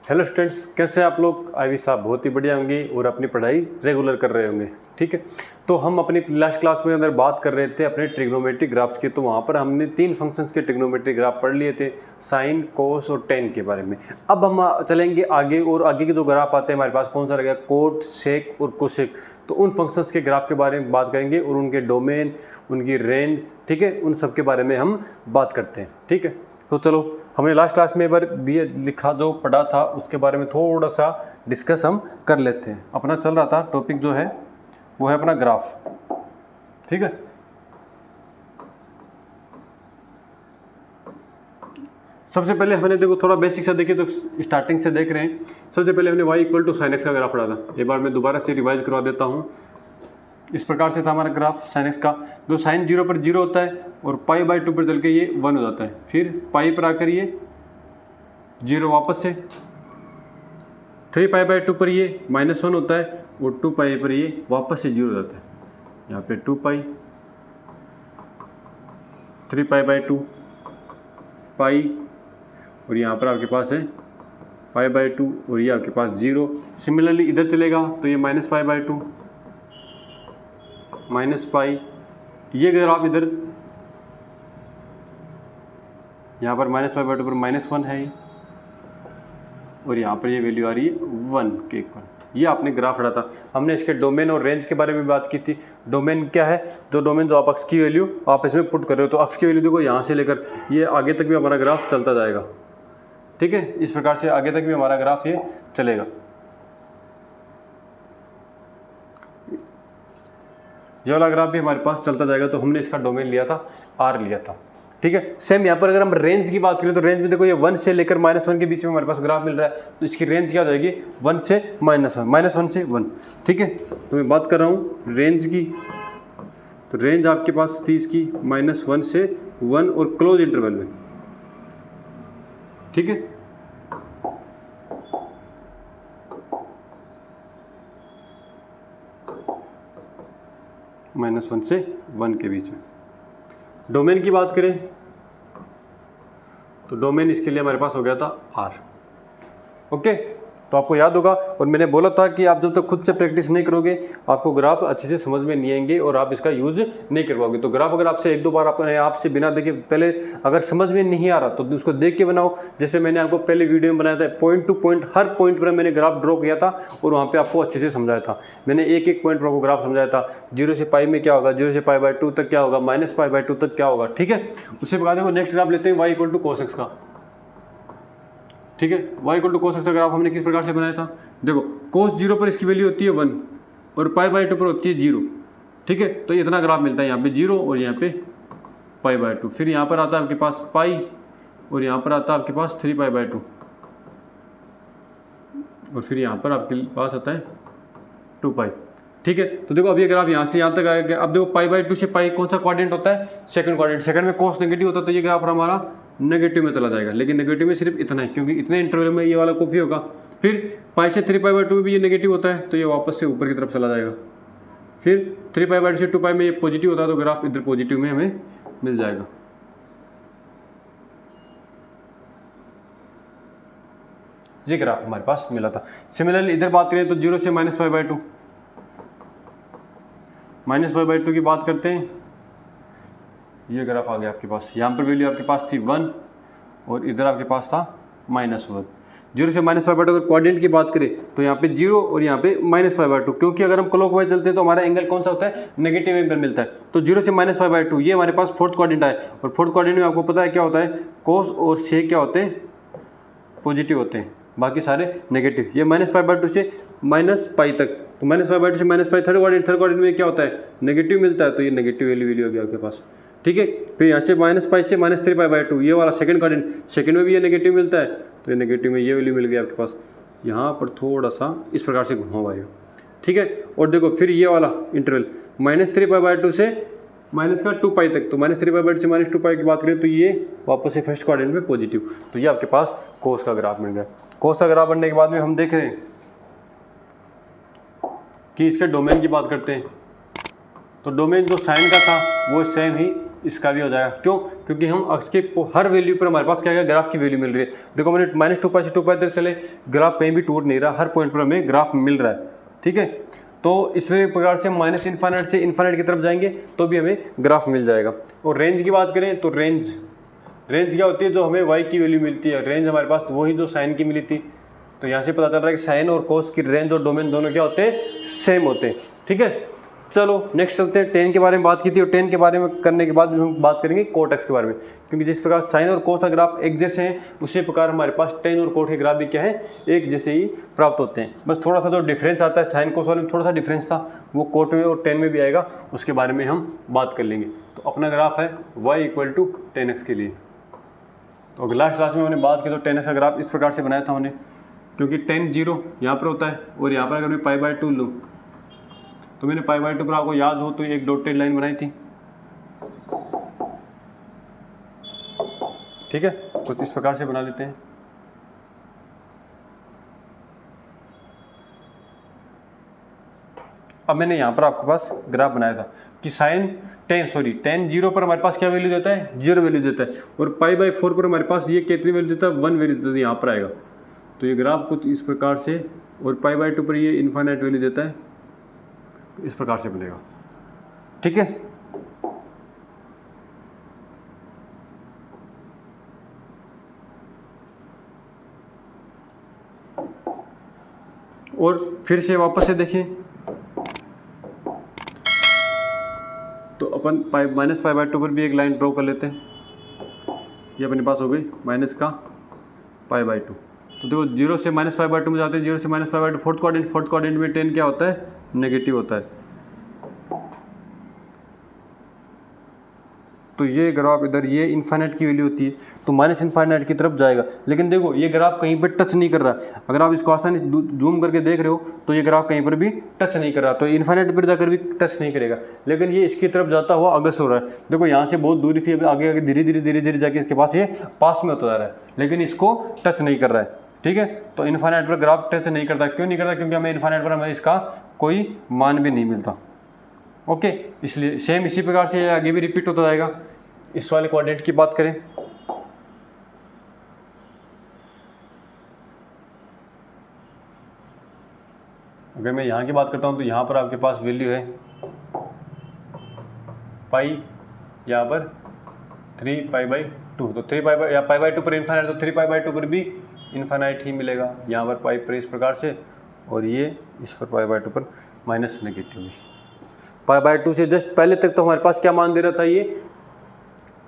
Hello students, कैसे हैं आप लोग। आई वी साहब बहुत ही बढ़िया होंगे और अपनी पढ़ाई रेगुलर कर रहे होंगे। ठीक है, तो हम अपनी लास्ट क्लास में अंदर बात कर रहे थे अपने ट्रिग्नोमेट्रिक ग्राफ्स की। तो वहाँ पर हमने 3 फंक्शंस के ट्रिग्नोमेट्रिक ग्राफ पढ़ लिए थे, साइन, कोस और टेन के बारे में। अब हम चलेंगे आगे और आगे के जो ग्राफ आते हैं हमारे पास कौन सा रहेगा, कोट, सेक और कोसेक। तो उन फंक्शंस के ग्राफ के बारे में बात करेंगे और उनके डोमेन, उनकी रेंज, ठीक है, उन सब के बारे में हम बात करते हैं। ठीक है, तो चलो हमने लास्ट क्लास में एक बार दिए लिखा जो पढ़ा था उसके बारे में थोड़ा सा डिस्कस हम कर लेते हैं। अपना चल रहा था टॉपिक जो है वो है अपना ग्राफ। ठीक है, सबसे पहले हमने देखो थोड़ा बेसिक सा देखे तो स्टार्टिंग से देख रहे हैं। सबसे पहले हमने y equal to sine x का ग्राफ पढ़ा था। एक बार मैं दोबारा से रिवाइज करवा देता हूँ। इस प्रकार से था हमारा ग्राफ साइन एक्स का। जो साइन 0 पर 0 होता है और पाई बाई 2 पर चल के ये 1 हो जाता है। फिर पाई पर आकर ये 0 वापस से, 3 पाई बाई 2 पर ये -1 होता है और 2 पाई पर ये वापस से 0 हो जाता है। यहाँ पे 2 पाई, 3 पाई बाई 2 पाई और यहाँ पर आपके पास है पाई बाई 2 और ये आपके पास 0। सिमिलरली इधर चलेगा तो ये minus pi by 2 minus pi. ये अगर आप इधर यहाँ पर माइनस पाई बाई 2 पर -1 है ये और यहाँ पर ये वैल्यू आ रही है 1 के इक्वल। ये आपने ग्राफ पढ़ा था। हमने इसके डोमेन और रेंज के बारे में बात की थी। डोमेन क्या है, जो डोमेन जो आप अक्ष की वैल्यू आप इसमें पुट कर रहे हो, तो अक्ष की वैल्यू देखो यहाँ से लेकर ये आगे तक भी हमारा ग्राफ चलता जाएगा। ठीक है, इस प्रकार से आगे तक भी हमारा ग्राफ ये चलेगा। ये वाला ग्राफ भी हमारे पास चलता जाएगा। तो हमने इसका डोमेन लिया था, आर लिया था। ठीक है, सेम यहाँ पर अगर हम रेंज की बात करें तो रेंज में देखो ये 1 से लेकर -1 के बीच में हमारे पास ग्राफ मिल रहा है। तो इसकी रेंज क्या हो जाएगी, 1 से -1 से 1। ठीक है, तो मैं बात कर रहा हूँ रेंज की। तो रेंज आपके पास थी इसकी -1 से 1 और क्लोज इंटरवल में। ठीक है, -1 से 1 के बीच में। डोमेन की बात करें तो डोमेन इसके लिए हमारे पास हो गया था आर। ओके, तो आपको याद होगा और मैंने बोला था कि आप जब तक खुद से प्रैक्टिस नहीं करोगे आपको ग्राफ अच्छे से समझ में नहीं आएंगे और आप इसका यूज नहीं कर पाओगे। तो ग्राफ अगर आपसे 1-2 बार अपने आपसे बिना देखे पहले अगर समझ में नहीं आ रहा तो उसको देख के बनाओ। जैसे मैंने आपको पहले वीडियो में बनाया था, पॉइंट टू पॉइंट हर पॉइंट पर मैंने ग्राफ ड्रॉ किया था और वहाँ पर आपको अच्छे से समझाया था। मैंने एक पॉइंट पर आपको ग्राफ समझाया था। 0 से पाई में क्या होगा, 0 से पाई बाई 2 तक क्या होगा, माइनस पाई बाई 2 तक क्या होगा। ठीक है, उससे बाद में नेक्स्ट ग्राफ लेते हैं y equal to cos x का। ठीक है, y equal to cos x का ग्राफ हमने किस प्रकार से बनाया था, देखो cos 0 पर इसकी वैल्यू होती है 1 और पाई बाई 2 पर होती है 0। ठीक है, तो इतना ग्राफ मिलता है यहाँ पे 0 और यहाँ पे पाई बाई 2। फिर यहाँ पर आता है आपके पास पाई और यहाँ पर आता है आपके पास 3 पाई बाई 2 और फिर यहाँ पर आपके पास आता है 2 पाई। ठीक है, तो देखो अब ये ग्राफ यहाँ से यहाँ तक आएगा। अब देखो पाई बाई 2 से पाई कौन सा क्वाड्रेंट होता है, सेकंड क्वाड्रेंट। सेकंड में cos नेगेटिव होता है तो ये ग्राफ हमारा नेगेटिव में चला जाएगा। लेकिन नेगेटिव में सिर्फ इतना है क्योंकि इतने इंटरवल में ये वाला कॉफी होगा। फिर पाई से 3 पाई बाई 2 में भी ये नेगेटिव होता है तो ये वापस से ऊपर की तरफ चला जाएगा। फिर 3 पाई बाई 2 से 2 पाई में ये पॉजिटिव होता है तो ग्राफ इधर पॉजिटिव में हमें मिल जाएगा। ये ग्राफ हमारे पास मिला था। सिमिलरली इधर बात करें तो 0 से minus pi by 2, minus pi by 2 की बात करते हैं। ये ग्राफ आ गया आपके पास। यहाँ पर वैल्यू आपके पास थी 1 और इधर आपके पास था -1। 0 से माइनस पाई बाई 2 अगर क्वाड्रेंट की बात करें तो यहाँ पे 0 और यहाँ पे माइनस पाई बाई 2, क्योंकि अगर हम क्लॉकवाइज चलते हैं तो हमारा एंगल कौन सा होता है, नेगेटिव एंगल मिलता है। तो 0 से माइनस पाई बाई 2 ये हमारे पास फोर्थ क्वाड्रेंट है और फोर्थ क्वाड्रेंट में आपको पता है क्या होता है, कोस और सेक क्या होते हैं, पॉजिटिव होते हैं, बाकी सारे नेगेटिव। ये माइनस पाई बाई 2 से माइनस पाई तक, तो माइनस पाई बाई 2 से माइनस पाई थर्ड क्वाड्रेंट में क्या होता है, नेगेटिव मिलता है। तो ये नेगेटिव वैल्यू होगी आपके पास। ठीक है, फिर यहाँ से माइनस पाई से -3 पाई बाई 2 ये वाला सेकंड क्वाड्रेंट, सेकंड में भी ये नेगेटिव मिलता है तो ये नेगेटिव में ये वैल्यू मिल गई आपके पास। यहाँ पर थोड़ा सा इस प्रकार से घुमाओ आएगा। ठीक है, और देखो फिर ये वाला इंटरवल -3 पाई बाई 2 से माइनस का 2 पाई तक, तो -3 पाई बाई 2 से -2 पाई की बात करें तो ये वापस से फर्स्ट क्वाड्रेंट में पॉजिटिव। तो ये आपके पास कोस का ग्राफ मिल गया। कोस का ग्राफ बनने के बाद में हम देख रहे हैं कि इसके डोमेन की बात करते हैं। तो डोमेन जो साइन का था वो सेम ही इसका भी हो जाएगा। क्यों? क्योंकि हम अक्ष के हर वैल्यू पर हमारे पास क्या है, ग्राफ की वैल्यू मिल रही है। देखो मैंने -2π से 2π तक चले, ग्राफ कहीं भी टूट नहीं रहा, हर पॉइंट पर हमें ग्राफ मिल रहा है। ठीक है, तो इसमें प्रकार से -∞ से इन्फाइनाइट की तरफ जाएंगे तो भी हमें ग्राफ मिल जाएगा। और रेंज की बात करें तो रेंज क्या होती है, जो हमें y की वैल्यू मिलती है। रेंज हमारे पास वही जो साइन की मिली थी, तो यहाँ से पता चल रहा है कि साइन और कोस की रेंज और डोमेन दोनों क्या होते हैं, सेम होते हैं। ठीक है, चलो नेक्स्ट चलते हैं। टेन के बारे में बात की थी, और टेन के बारे में करने के बाद हम बात करेंगे कोट एक्स के बारे में, क्योंकि जिस प्रकार साइन और कोस का ग्राफ एक जैसे हैं, उसी प्रकार हमारे पास टेन और कोट के ग्राफ भी क्या है, एक जैसे ही प्राप्त होते हैं। बस थोड़ा सा जो डिफरेंस आता है, साइन कोस वाले में थोड़ा सा डिफरेंस था, वो कोट में और टेन में भी आएगा, उसके बारे में हम बात कर लेंगे। तो अपना ग्राफ है y = 10x के लिए। तो लास्ट क्लास में हमने बात की तो 10x का ग्राफ इस प्रकार से बनाया था हमने, क्योंकि 10 0 यहाँ पर होता है, और यहाँ पर अगर मैं π/2 लूँ तो मैंने π/2 पर आपको याद हो तो एक डॉटेड लाइन बनाई थी। ठीक है, कुछ इस प्रकार से बना लेते हैं। अब मैंने यहाँ पर आपके पास ग्राफ बनाया था कि tan 0 पर हमारे पास क्या वैल्यू देता है, 0 वैल्यू देता है, और π/4 पर हमारे पास ये कितनी वैल्यू देता है, 1 वैल्यू देता है, यहाँ पर आएगा। तो ये ग्राफ कुछ इस प्रकार से, और π/2 पर ये इन्फाइनाइट वैल्यू देता है, तो इस प्रकार से बनेगा। ठीक है, और फिर से वापस से देखिए तो अपन -π/2 पर भी एक लाइन ड्रॉ कर लेते हैं। ये अपने पास हो गई माइनस का π/2। तो देखो 0 से -π/2 में जाते हैं, 0 से -π/2 फोर्थ क्वाड्रेंट में 10 क्या होता है, नेगेटिव होता है। तो ये ग्राफ इधर ये इन्फाइनाइट की वैल्यू होती है, तो -∞ की तरफ जाएगा। लेकिन देखो ये ग्राफ कहीं पर टच नहीं कर रहा। अगर आप इसको आसानी से जूम करके देख रहे हो तो ये ग्राफ कहीं पर भी टच नहीं कर रहा, तो इन्फाइनाइट पर जाकर भी टच नहीं करेगा। लेकिन ये इसकी तरफ जाता हुआ अग्रसर हो रहा है। देखो यहाँ से बहुत दूरी थी, अभी आगे आगे धीरे धीरे जाके इसके पास ये पास में होता जा रहा है, लेकिन इसको टच नहीं कर रहा है। ठीक है, तो इन्फाइनाइट पर ग्राफ टच नहीं करता। क्यों नहीं करता? क्योंकि हमें इन्फाइनाइट पर हमें इसका कोई मान भी नहीं मिलता। ओके, इसलिए सेम इसी प्रकार से आगे भी रिपीट होता जाएगा। इस वाले क्वाड्रेंट की बात करें, अगर मैं यहाँ की बात करता हूँ तो यहाँ पर आपके पास वैल्यू है पाई, यहाँ पर 3π/2, तो 3π या π/2 पर इन्फाइनाइट, तो 3π/2 पर भी इन्फाइनाइट ही मिलेगा। यहाँ पर पाई पर इस प्रकार से, और ये इस पर π/2 पर माइनस नेगेटिव। π/2 से जस्ट पहले तक तो हमारे पास क्या मान दे रहा था, ये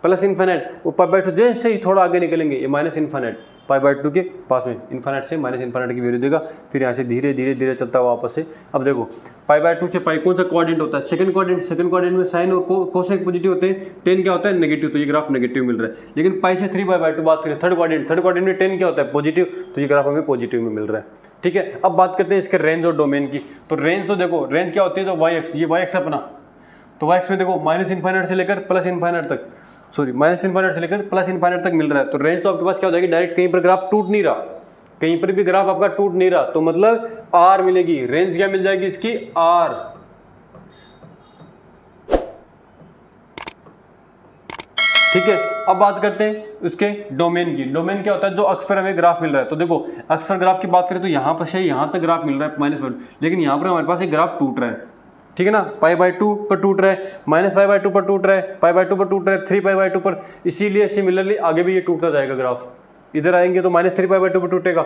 प्लस इन्फाइनाइट, और π/2 जैसे ही थोड़ा आगे निकलेंगे ये -∞, π/2 के पास में इन्फाइनाइट से -∞ की वैल्यू देगा, फिर यहाँ से धीरे धीरे चलता हुआ वापस से। अब देखो π/2 से पाई कौन सा क्वाड्रेंट होता है, सेकंड क्वाड्रेंट में साइन और कोसेक पॉजिटिव होते हैं, 10 क्या होता है, नेगेटिव, तो ये ग्राफ नेगेटिव मिल रहा है। लेकिन पाई से 3π/2 बात करें थर्ड क्वाड्रेंट में 10 क्या होता है, पॉजिटिव, तो ये ग्राफ हमें पॉजिटिव में मिल रहा है। ठीक है, अब बात करते हैं इसके रेंज और डोमेन की। तो रेंज तो देखो, रेंज क्या होती है, तो y एक्स, ये y एक्स अपना, तो y एक्स में देखो -∞ से लेकर +∞ तक, -∞ से लेकर +∞ तक मिल रहा है। तो रेंज तो आपके पास क्या हो जाएगी, डायरेक्ट कहीं पर ग्राफ टूट नहीं रहा, कहीं पर भी ग्राफ आपका टूट नहीं रहा, तो मतलब R मिलेगी। रेंज क्या मिल जाएगी इसकी, R। ठीक है, अब बात करते हैं उसके डोमेन की। डोमेन क्या होता है, जो अक्ष पर हमें ग्राफ मिल रहा है। तो देखो अक्ष पर ग्राफ की बात करें तो यहाँ पर से यहाँ तक ग्राफ मिल रहा है -1, लेकिन यहाँ पर हमारे पास एक ग्राफ टूट रहा है। ठीक है ना, π/2 पर टूट रहा है, -π/2 पर टूट रहा है, π/2 पर टूट रहा है, 3π/2 पर, इसीलिए सिमिलरली आगे भी ये टूटता जाएगा ग्राफ। इधर आएंगे तो -3π/2 पर टूटेगा,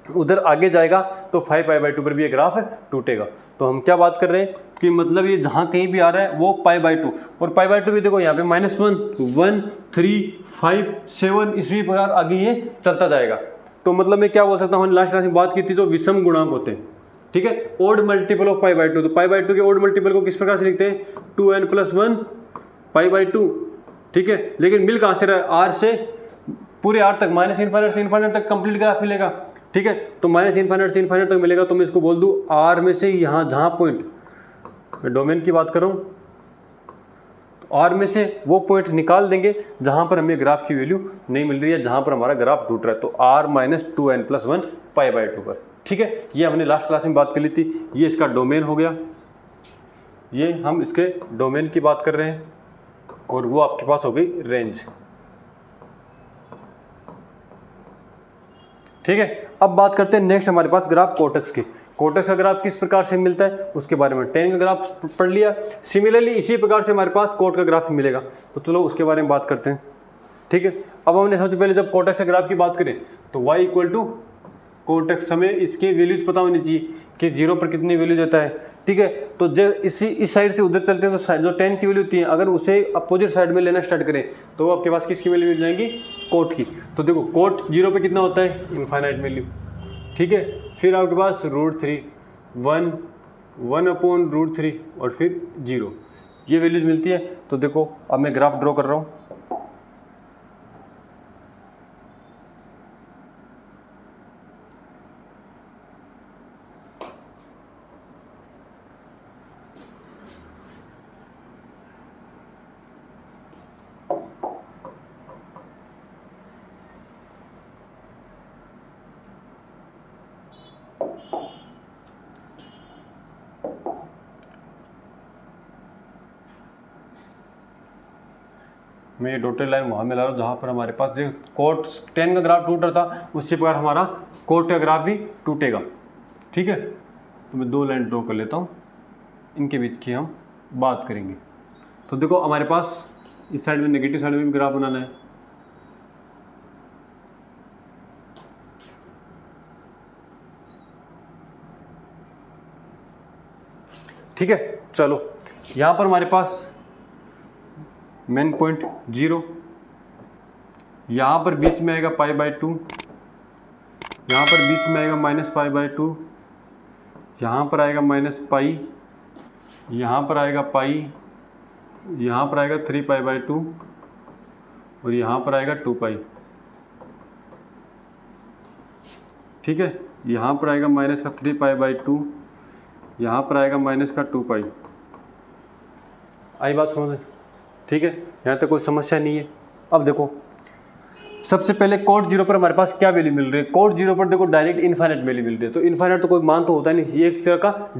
उधर आगे जाएगा तो 5π/2 पर भी ये ग्राफ टूटेगा। तो हम क्या बात कर रहे हैं कि मतलब ये जहाँ कहीं भी आ रहा है वो π/2, और π/2 भी देखो यहाँ पे -1, 1, 3, 5, 7, इसी प्रकार आगे ये चलता जाएगा। तो मतलब मैं क्या बोल सकता हूँ, लास्ट क्लास में बात की थी जो विषम गुणांक होते हैं। ठीक है, ओड मल्टीपल ऑफ π/2, तो π/2 के ओड मल्टीपल को किस प्रकार से लिखते हैं, 2n+1 π/2। ठीक है, लेकिन मिल कहाँ से रहा है, R से पूरे R तक, -∞ से इन्फाइनाइट तक कंप्लीट ग्राफ मिलेगा। ठीक है, तो -∞ से इन्फाइनाइट तक मिलेगा, तो मैं इसको बोल दूँ R में से यहाँ जहाँ पॉइंट, मैं डोमेन की बात कर रहा हूँ, R में से वो पॉइंट निकाल देंगे जहाँ पर हमें ग्राफ की वैल्यू नहीं मिल रही है, जहाँ पर हमारा ग्राफ टूट रहा है, तो R - 2n+1 π/2 पर। ठीक है, ये हमने लास्ट क्लास में बात कर ली थी, ये इसका डोमेन हो गया, ये हम इसके डोमेन की बात कर रहे हैं। और वो आपके पास हो गई रेंज। ठीक है, अब बात करते हैं नेक्स्ट हमारे पास ग्राफ कोटेक्स की। कोटेक्स का ग्राफ किस प्रकार से मिलता है उसके बारे में, टेन का ग्राफ पढ़ लिया। सिमिलरली इसी प्रकार से हमारे पास कोट का ग्राफ मिलेगा, तो चलो उसके बारे में बात करते हैं। ठीक है, अब हमने सबसे पहले जब कोटेक्स का ग्राफ की बात करें तो y इक्वल टू कोटेक्स, हमें इसके वैल्यूज पता होनी चाहिए कि 0 पर कितनी वैल्यू देता है। ठीक है, तो इस साइड से उधर चलते हैं तो जो 10 की वैल्यू होती है अगर उसे अपोजिट साइड में लेना स्टार्ट करें तो आपके पास किसकी वैल्यू मिल जाएगी, कोट की। तो देखो कोट 0 पे कितना होता है, इनफाइनाइट वैल्यू। ठीक है, फिर आपके पास √3, 1, 1/√3 और फिर 0, ये वैल्यूज मिलती है। तो देखो अब मैं ग्राफ ड्रॉ कर रहा हूँ। मैं ये डॉटेड लाइन वहाँ में ला रहा हूँ जहाँ पर हमारे पास जो कोट 10 का ग्राफ टूट रहा था उसी प्रकार हमारा कोट का ग्राफ भी टूटेगा। ठीक है, तो मैं 2 लाइन ड्रॉ कर लेता हूँ, इनके बीच की हम बात करेंगे। तो देखो हमारे पास इस साइड में नेगेटिव साइड में भी ग्राफ बनाना है। ठीक है, चलो यहाँ पर हमारे पास मेन पॉइंट 0, यहाँ पर बीच में आएगा π/2, यहाँ पर बीच में आएगा -π/2, यहाँ पर आएगा -π, यहाँ पर आएगा π, यहाँ पर आएगा 3π/2 और यहाँ पर आएगा 2π। ठीक है, यहाँ पर आएगा -3π/2, यहाँ पर आएगा -2π। आई बात समझ? ठीक है, यहाँ तक कोई समस्या नहीं है। अब देखो सबसे पहले कोट 0 पर हमारे पास क्या वैल्यू मिल रही है, कोट 0 पर देखो डायरेक्ट इनफाइनाइट वैल्यू मिल रही है। तो इनफाइनाइट तो कोई मान तो होता नहीं, ये एक तरह का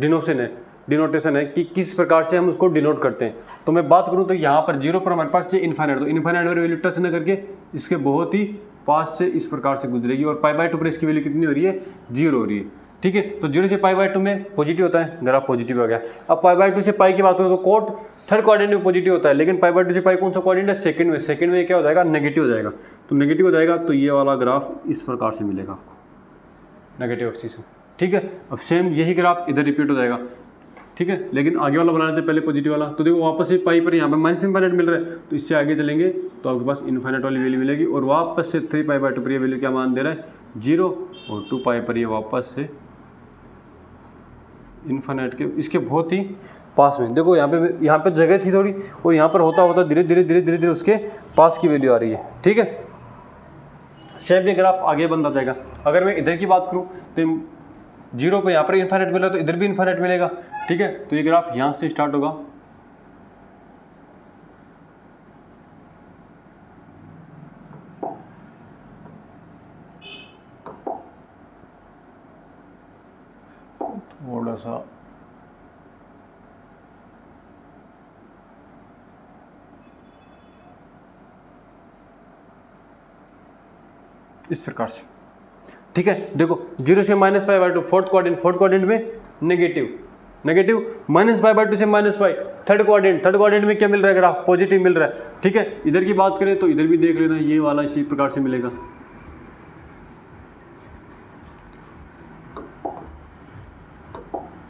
डिनोटेशन है कि किस प्रकार से हम उसको डिनोट करते हैं। तो मैं बात करूँ तो यहाँ पर 0 पर हमारे पास ये इनफाइनाइट, तो इनफाइनाइट वाली वैल्यू टच न करके इसके बहुत ही पास से इस प्रकार से गुजरेगी और π/2 पर इसकी वैल्यू कितनी हो रही है, 0 हो रही है। ठीक है, तो 0 से π/2 में पॉजिटिव होता है, ग्राफ पॉजिटिव आ गया। अब π/2 से पाई की बात करें तो कोट थर्ड क्वाड्रेंट में पॉजिटिव होता है, लेकिन π/2 से पाई कौन सा क्वाड्रेंट है, सेकंड में। सेकंड में क्या हो जाएगा, नेगेटिव हो जाएगा। तो नेगेटिव हो जाएगा तो ये वाला ग्राफ इस प्रकार से मिलेगा नेगेटिव एक्सिस में। ठीक है, अब सेम यही ग्राफ इधर रिपीट हो जाएगा। ठीक है, लेकिन आगे वाला बनाने से पहले पॉजिटिव वाला। तो देखो वापस से पाई पर यहाँ पर माइनस इनफाइनाइट मिल रहा है, तो इससे आगे चलेंगे तो आपके पास इनफाइनाइट वाली वैल्यू मिलेगी और वापस से 3π/2 पर ये वैल्यू क्या मान दे रहा है, 0 और 2π पर ये वापस से इनफाइनाइट के इसके बहुत ही पास में। देखो यहाँ पे जगह थी थोड़ी और यहाँ पर होता धीरे धीरे उसके पास की वैल्यू आ रही है। ठीक है, सेम ये ग्राफ आगे बनता जाएगा। अगर मैं इधर की बात करूँ तो 0 पे यहाँ पर इनफाइनाइट मिला तो इधर भी इनफाइनाइट मिलेगा। ठीक है, तो ये ग्राफ यहाँ से स्टार्ट होगा थोड़ा सा इस प्रकार से। ठीक है, देखो 0 से -π/2 फोर्थ क्वाड्रेंट में नेगेटिव -π/2 से -π थर्ड क्वाड्रेंट में क्या मिल रहा है, ग्राफ पॉजिटिव मिल रहा है। ठीक है, इधर की बात करें तो इधर भी देख लेना, ये वाला इसी प्रकार से मिलेगा।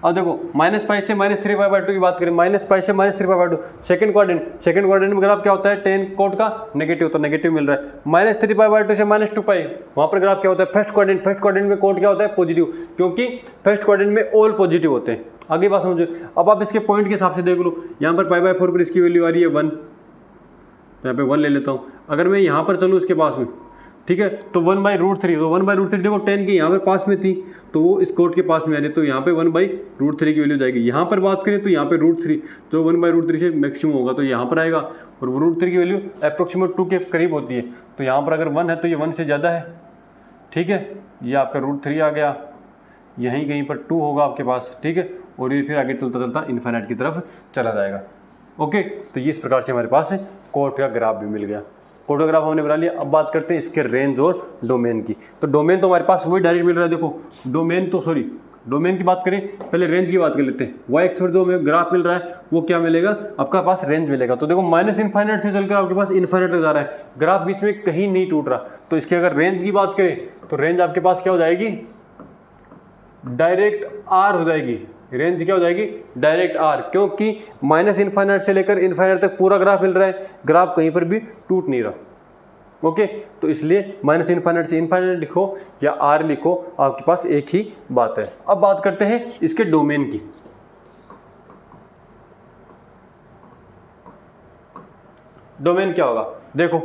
अब देखो -π से -3π/2 की बात करें, -π से -3π/2 सेकंड क्वाड्रेंट में ग्राफ क्या होता है, 10 कोट का नेगेटिव, तो नेगेटिव मिल रहा है। -3π/2 से -2π वहाँ पर ग्राफ क्या होता है, फर्स्ट क्वाड्रेंट में कोट क्या होता है, पॉजिटिव, क्योंकि फर्स्ट क्वाड्रेंट में ऑल पॉजिटिव होते हैं। आगे बात समझो। अब आप इसके पॉइंट के हिसाब से देख लो, यहाँ पर π/4 पर इसकी वैल्यू आ रही है 1, तो यहाँ पे 1 ले लेता हूँ। अगर मैं यहाँ पर चलूँ इसके पास में, ठीक है, तो 1/√3, तो 1/√3 देखो 10 की यहाँ पर पास में थी तो वो इस कोट के पास में आ रही, तो यहाँ पे 1/√3 की वैल्यू जाएगी। यहाँ पर बात करें तो यहाँ पे √3, तो 1/√3 से मैक्सिमम होगा तो यहाँ पर आएगा, और √3 की वैल्यू अप्रोक्सीमेट 2 के करीब होती है, तो यहाँ पर अगर 1 है तो ये 1 से ज़्यादा है। ठीक है, ये आपका √3 आ गया, यहीं कहीं पर 2 होगा आपके पास। ठीक है, और ये फिर आगे चलता चलता इनफाइनाइट की तरफ चला जाएगा। ओके, तो ये इस प्रकार से हमारे पास कोट का ग्राफ भी मिल गया। कोट का ग्राफ हमने बना लिया। अब बात करते हैं इसके रेंज और डोमेन की। तो डोमेन तो हमारे पास वही डायरेक्ट मिल रहा है। देखो डोमेन की बात करें, पहले रेंज की बात कर लेते हैं। वाई एक्स पर जो हमें ग्राफ मिल रहा है वो क्या मिलेगा, आपका पास रेंज मिलेगा। तो देखो माइनस इनफाइनाइट से चलकर आपके पास इनफाइनाइट तक जा रहा है, ग्राफ बीच में कहीं नहीं टूट रहा। तो इसकी अगर रेंज की बात करें तो रेंज आपके पास क्या हो जाएगी, डायरेक्ट आर हो जाएगी। रेंज क्या हो जाएगी, डायरेक्ट आर, क्योंकि माइनस इनफाइनाइट से लेकर इनफाइनाइट तक पूरा ग्राफ मिल रहा है, ग्राफ कहीं पर भी टूट नहीं रहा। ओके, तो इसलिए माइनस इनफाइनाइट से इनफाइनाइट लिखो या आर लिखो, आपके पास एक ही बात है। अब बात करते हैं इसके डोमेन की। डोमेन क्या होगा, देखो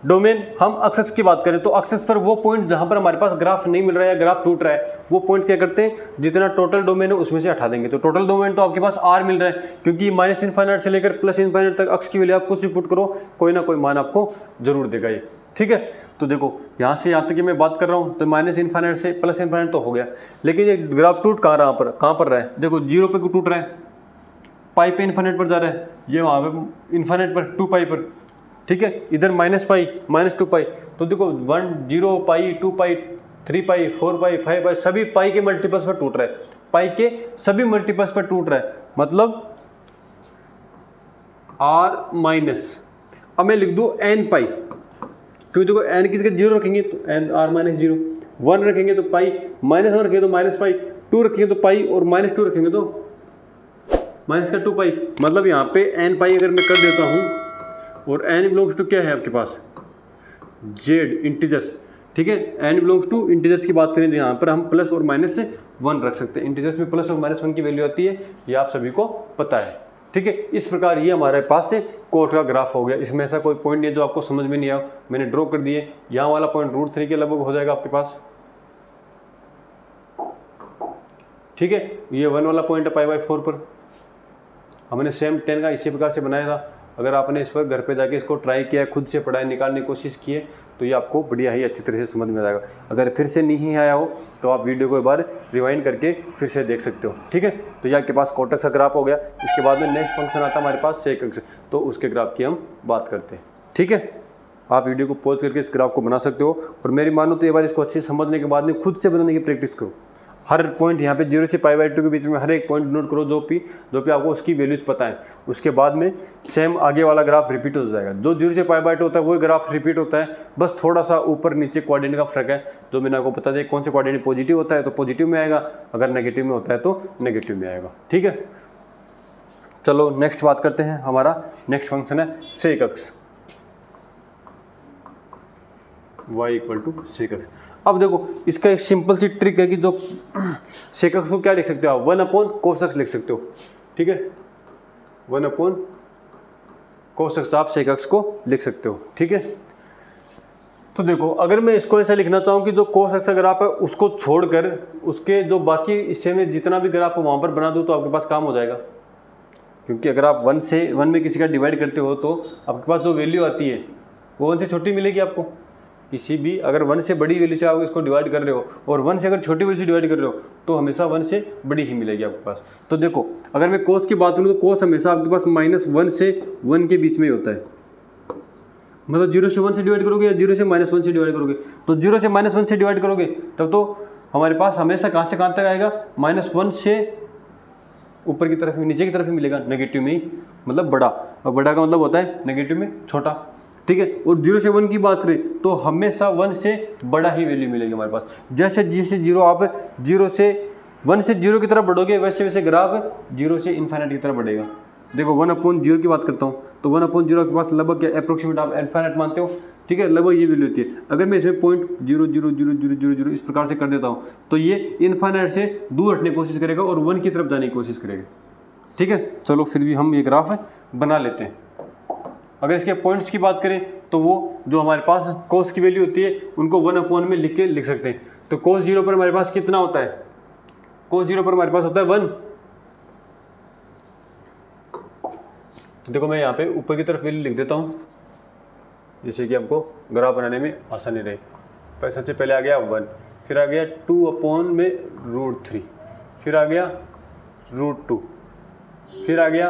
डोमेन हम एक्सेस की बात करें तो एक्सेस पर वो पॉइंट जहां पर हमारे पास ग्राफ नहीं मिल रहा है या ग्राफ टूट रहा है, वो पॉइंट क्या करते हैं, जितना टोटल डोमेन है उसमें से हटा देंगे। तो टोटल डोमेन तो आपके पास आर मिल रहा है, क्योंकि माइनस इनफाइनाइट से लेकर प्लस इनफाइनाइट तक एक्स की वैल्यू आप कुछ भी पुट करो, कोई ना कोई मान आपको जरूर देगा ये। ठीक है, तो देखो यहाँ से यहाँ तक कि मैं बात कर रहा हूँ तो माइनस इनफाइनाइट से प्लस इनफाइनाइट तो हो गया, लेकिन ये ग्राफ टूट कहाँ रहा है, देखो 0 पे टूट रहा है, पाई पे इनफाइनाइट पर जा रहा है, ये वहाँ पे इनफाइनाइट पर 2 पाई पर। ठीक है, इधर माइनस पाई माइनस 2 पाई, तो देखो 1 0 पाई 2 पाई 3 पाई 4 पाई 5 पाई सभी पाई के मल्टीपल्स पर टूट रहा है, पाई के सभी मल्टीपल्स पर टूट रहा है, मतलब आर माइनस, अब मैं लिख दूँ एन पाई, क्योंकि देखो एन की जगह 0 रखेंगे तो एन आर माइनस 0, 1 रखेंगे तो पाई, माइनस 1 रखेंगे तो माइनस पाई, 2 रखेंगे तो पाई और माइनस 2 रखेंगे तो माइनस का 2 पाई। मतलब यहाँ पे एन पाई अगर मैं कर देता हूँ, और एन बिलोंग्स टू क्या है आपके पास, जेड इंटीजर्स। ठीक है, एन बिलोंग्स टू इंटीजर्स की बात करें तो यहाँ पर हम प्लस और माइनस से 1 रख सकते हैं। इंटीजर्स में प्लस और माइनस 1 की वैल्यू आती है, ये आप सभी को पता है। ठीक है, इस प्रकार ये हमारे पास से कोट का ग्राफ हो गया। इसमें ऐसा कोई पॉइंट नहीं है जो आपको समझ में नहीं आया, मैंने ड्रॉ कर दिए। यहाँ वाला पॉइंट √3 के लगभग हो जाएगा आपके पास। ठीक है, ये 1 वाला पॉइंट है π/4 पर, हमने सेम 10 का इसी प्रकार से बनाया था। अगर आपने इस पर घर पे जाके इसको ट्राई किया, खुद से पढ़ाई निकालने की कोशिश की है, तो ये आपको बढ़िया ही अच्छी तरह से समझ में आएगा। अगर फिर से नहीं आया हो तो आप वीडियो को एक बार रिवाइंड करके फिर से देख सकते हो। ठीक है, तो ये आपके पास कोटक का ग्राफ हो गया। इसके बाद में नेक्स्ट फंक्शन आता है हमारे पास सेक एक्स, तो उसके ग्राफ की हम बात करते हैं। ठीक है, आप वीडियो को पॉज करके इस ग्राफ को बना सकते हो, और मेरी मानो तो एक बार इसको अच्छे से समझने के बाद में खुद से बनाने की प्रैक्टिस करो। हर पॉइंट यहाँ पे 0 से π/2 के बीच में हर एक पॉइंट नोट करो, जो भी आपको उसकी वैल्यूज पता है। उसके बाद में सेम आगे वाला ग्राफ रिपीट हो जाएगा। जो 0 से π/2 होता है वही ग्राफ रिपीट होता है, बस थोड़ा सा ऊपर नीचे कोऑर्डिनेट का फर्क है, जो मैंने आपको बता दिया। कौन से कोऑर्डिनेट पॉजिटिव होता है तो पॉजिटिव में आएगा, अगर नेगेटिव में होता है तो नेगेटिव में आएगा। ठीक है, चलो नेक्स्ट बात करते हैं। हमारा नेक्स्ट फंक्शन है sec x, y = sec x. अब देखो इसका एक सिंपल सी ट्रिक है कि जो सेक एक्स को क्या लिख सकते हो आप, 1/cos x लिख सकते हो। ठीक है, 1/cos x आप सेक एक्स को लिख सकते हो। ठीक है, तो देखो अगर मैं इसको ऐसा लिखना चाहूँ कि जो cos x का ग्राफ है उसको छोड़कर उसके जो बाकी हिस्से में जितना भी ग्राफ वहाँ पर बना दो तो आपके पास काम हो जाएगा। क्योंकि अगर आप 1 में किसी का डिवाइड करते हो तो आपके पास जो वैल्यू आती है वो 1 से छोटी मिलेगी आपको। किसी भी अगर 1 से बड़ी वैल्यू से आप इसको डिवाइड कर रहे हो, और 1 से अगर छोटी वैल्यू से डिवाइड कर रहे हो तो हमेशा 1 से बड़ी ही मिलेगी आपके पास। तो देखो अगर मैं कोस की बात करूँ तो कोस हमेशा आपके पास -1 से 1 के बीच में ही होता है। मतलब 0 से 1 से डिवाइड करोगे या 0 से -1 से डिवाइड करोगे, तो 0 से -1 से डिवाइड करोगे तब तो हमारे पास हमेशा कहाँ से कहाँ तक आएगा, -1 से ऊपर की तरफ, नीचे की तरफ ही मिलेगा, नेगेटिव में ही, मतलब बड़ा। और बड़ा का मतलब होता है नेगेटिव में छोटा। ठीक है, और 0 से 1 की बात करें तो हमेशा 1 से बड़ा ही वैल्यू मिलेगी हमारे पास। जैसे 0 आप 0 से 1 से 0 की तरफ बढ़ोगे वैसे वैसे ग्राफ 0 से इन्फाइनाइट की तरफ बढ़ेगा। देखो 1/0 की बात करता हूँ तो 1/0 के पास लगभग क्या अप्रोक्सीमेट आप इन्फाइनाइट मानते हो। ठीक है, लगभग ये वैल्यू होती है। अगर मैं इसमें 0.00000 इस प्रकार से कर देता हूँ तो ये इन्फाइनाइट से दूर हटने की कोशिश करेगा और 1 की तरफ जाने की कोशिश करेगा। ठीक है, चलो फिर भी हम ये ग्राफ बना लेते हैं। अगर इसके पॉइंट्स की बात करें तो वो जो हमारे पास कोस की वैल्यू होती है उनको 1/, में लिख सकते हैं। तो कोस 0 पर हमारे पास कितना होता है, कोस 0 पर हमारे पास होता है 1। तो देखो मैं यहाँ पे ऊपर की तरफ वैल्यू लिख देता हूँ जिससे कि आपको ग्राफ बनाने में आसानी रहे। पर सबसे पहले आ गया 1, फिर आ गया 2/√3, फिर आ गया √2, फिर आ गया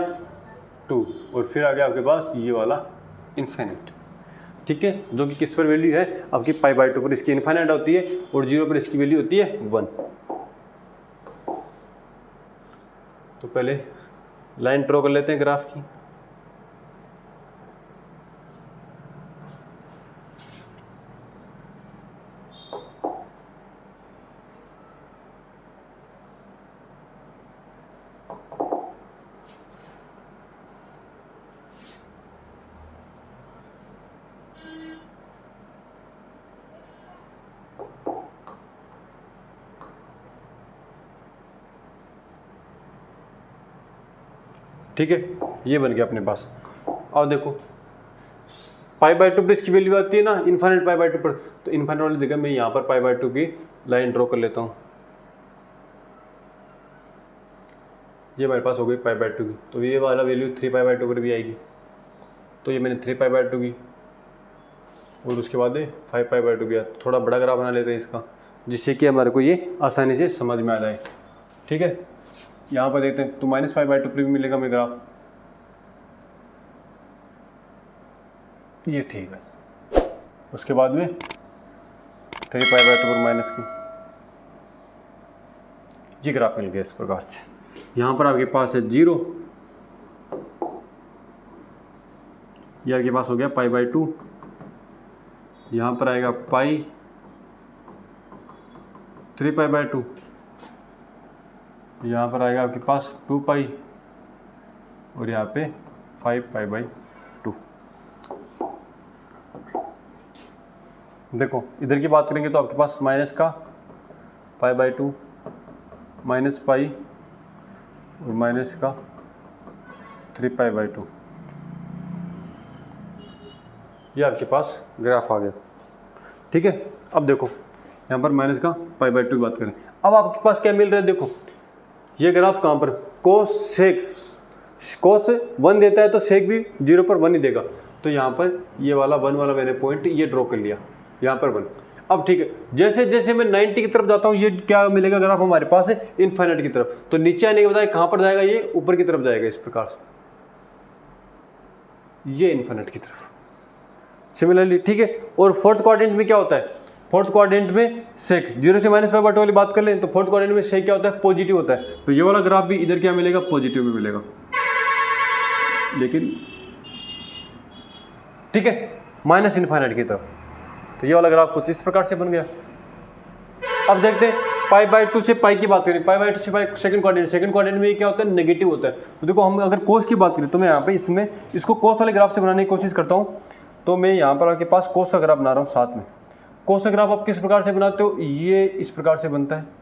2, और फिर आ गया आपके पास ये वाला इन्फिनिट। ठीक है, जो कि किस पर वैल्यू है आपकी π/2 पर इसकी इन्फिनिट होती है और 0 पर इसकी वैल्यू होती है 1। तो पहले लाइन ड्रॉ कर लेते हैं ग्राफ की। ठीक है, ये बन गया अपने पास। अब देखो π/2 पर इसकी वैल्यू आती है ना इन्फिनिट π/2 पर, तो इन्फिनिट वाली जगह मैं यहाँ पर π/2 की लाइन ड्रॉ कर लेता हूँ। ये हमारे पास हो गई π/2 की, तो ये वाला वैल्यू 3π/2 पर भी आएगी। तो ये मैंने 3π/2 की और उसके बाद 5π/2 भी आता। थोड़ा बड़ा ग्राफ बना लेते हैं इसका, जिससे कि हमारे को ये आसानी से समझ में आ जाए। ठीक है, यहाँ पर देखते हैं तो -π/2 पर भी मिलेगा हमें ग्राफ। ये ठीक है, उसके बाद में 3π/2 पर माइनस की, ये ग्राफ मिल गया इस प्रकार से। यहाँ पर आपके पास है 0, ये आपके पास हो गया π/2, यहाँ पर आएगा पाई 3π/2, यहाँ पर आएगा आपके पास 2π और यहाँ पे 5π/2। देखो इधर की बात करेंगे तो आपके पास माइनस का π/2 माइनस पाई और माइनस का 3π/2, ये आपके पास ग्राफ आ गया। ठीक है, अब देखो यहाँ पर माइनस का π/2 की बात करें, अब आपके पास क्या मिल रहा है। देखो ये ग्राफ कहाँ पर कोस सेक, कोस 1 देता है तो सेक भी 0 पर 1 ही देगा। तो यहाँ पर ये वाला 1 वाला मैंने पॉइंट ये ड्रॉ कर लिया, यहाँ पर 1। अब ठीक है, जैसे जैसे मैं 90 की तरफ जाता हूँ ये क्या मिलेगा ग्राफ हमारे पास है इन्फिनिट की तरफ। तो नीचे आने के बजाय कहाँ पर जाएगा, ये ऊपर की तरफ जाएगा इस प्रकार से, ये इन्फिनिट की तरफ। सिमिलरली ठीक है, और फोर्थ क्वाड्रेंट में क्या होता है, फोर्थ क्वाड्रेंट में सेक 0 से -π/2 वाली बात कर लें तो फोर्थ क्वाड्रेंट में सेक क्या होता है, पॉजिटिव होता है। तो ये वाला ग्राफ भी इधर क्या मिलेगा, पॉजिटिव में मिलेगा। लेकिन ठीक है, माइनस इन्फिनिट की तरफ। तो ये वाला ग्राफ कुछ इस प्रकार से बन गया। अब देखते हैं π/2 से पाई की बात करें, π/2 से पाई सेकंड क्वाड्रेंट में क्या होता है, नेगेटिव होता है। तो देखो हम अगर कोस की बात करें तो मैं यहाँ पे इसमें इसको कोस वाले ग्राफ से बनाने की कोशिश करता हूँ। तो मैं यहाँ पर आपके पास कोस का ग्राफ बना रहा हूँ साथ में। कोस का ग्राफ आप किस प्रकार से बनाते हो, ये इस प्रकार से बनता है।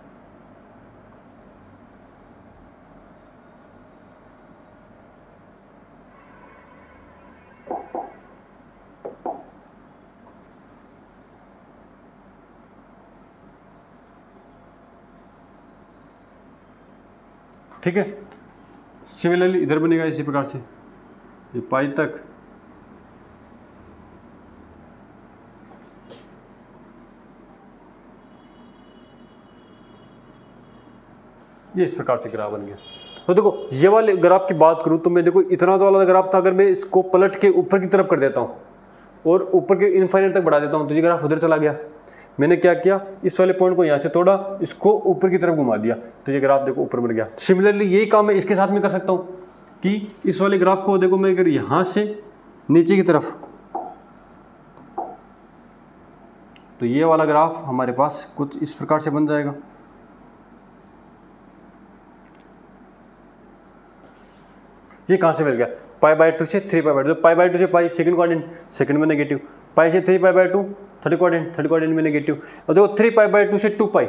ठीक है, सिमिलरली इधर बनेगा इसी प्रकार से, ये पाई तक ये इस प्रकार से ग्राफ बन गया। तो देखो ये वाले ग्राफ की बात करूँ तो मैं देखो इतना तो वाला ग्राफ था, अगर मैं इसको पलट के ऊपर की तरफ कर देता हूँ और ऊपर के इन्फिनिट तक बढ़ा देता हूँ तो ये ग्राफ उधर चला गया। मैंने क्या किया, इस वाले पॉइंट को यहाँ से तोड़ा, इसको ऊपर की तरफ घुमा दिया, तो ये ग्राफ देखो ऊपर बढ़ गया। सिमिलरली यही काम मैं इसके साथ में कर सकता हूँ कि इस वाले ग्राफ को देखो मैं अगर यहाँ से नीचे की तरफ, तो ये वाला ग्राफ हमारे पास कुछ इस प्रकार से बन जाएगा। ये कहाँ से मिल गया, π/2 से 3π/2, π/2 से पाई सेकंड क्वाड्रेंट, सेकंड में नेगेटिव, पाई से 3π/2 थर्ड क्वाड्रेंट में नेगेटिव। और देखो 3π/2 से 2π,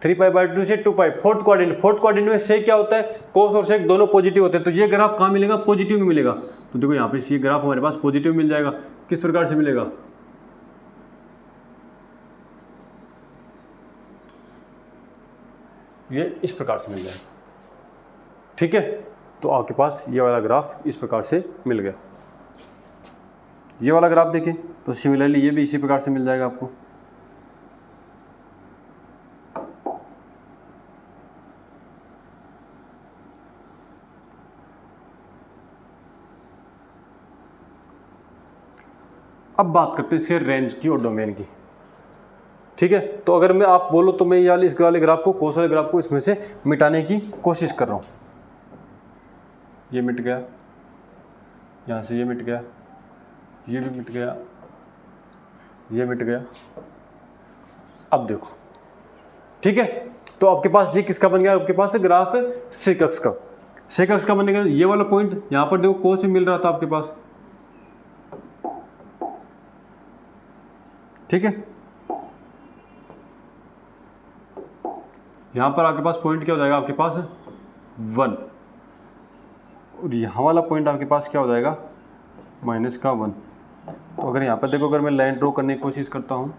3π/2 से 2π फोर्थ क्वाड्रेंट में सेक क्या होता है, कोस और सेक दोनों पॉजिटिव होते हैं। तो ये ग्राफ कहाँ मिलेगा, पॉजिटिव में मिलेगा। तो देखो यहाँ पे ये ग्राफ हमारे पास पॉजिटिव मिल जाएगा। किस प्रकार से मिलेगा, ये इस प्रकार से मिल जाएगा। ठीक है, तो आपके पास ये वाला ग्राफ इस प्रकार से मिल गया। ये वाला ग्राफ देखें तो सिमिलरली ये भी इसी प्रकार से मिल जाएगा आपको। बात करते हैं इसके रेंज की और डोमेन की। ठीक है, तो अगर मैं आप बोलो तो मैं ये वाले इस वाले ग्राफ को, कोस वाले ग्राफ को इसमें से मिटाने की कोशिश कर रहा हूँ। ये मिट गया, यहाँ से ये मिट गया, ये भी मिट गया, ये मिट गया। अब देखो, ठीक है, तो आपके पास ये किसका बन गया, आपके पास ग्राफ है सेक अक्ष का। सेक अक्ष का बनेगा ये वाला पॉइंट, यहाँ पर देखो कोस भी मिल रहा था आपके पास, ठीक है। यहाँ पर आपके पास पॉइंट क्या हो जाएगा, आपके पास 1, और यहाँ वाला पॉइंट आपके पास क्या हो जाएगा, -1। तो अगर यहाँ पर देखो, अगर मैं लाइन ड्रॉ करने की कोशिश करता हूँ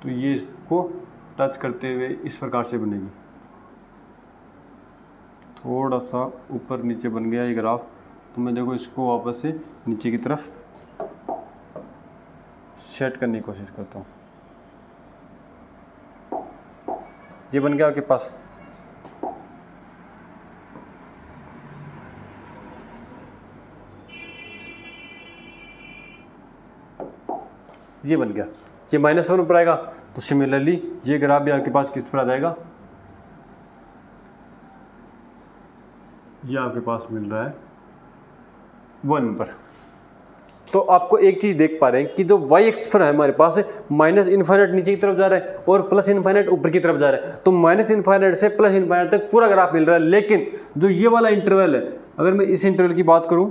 तो ये इसको टच करते हुए इस प्रकार से बनेगी। थोड़ा सा ऊपर नीचे बन गया ये ग्राफ, तो मैं देखो इसको वापस से नीचे की तरफ सेट करने की कोशिश करता हूँ। ये बन गया आपके पास। ये बन गया, ये -1 पर आएगा, तो सिमिलरली ये ग्राफ भी आपके पास किस पर आ जाएगा, ये आपके पास मिल रहा है 1 पर। तो आपको एक चीज़ देख पा रहे हैं कि जो y एक्स पर है हमारे पास -∞ नीचे की तरफ जा रहा है और +∞ ऊपर की तरफ जा रहा है। तो -∞ से +∞ तक पूरा ग्राफ मिल रहा है, लेकिन जो ये वाला इंटरवल है, अगर मैं इस इंटरवल की बात करूं,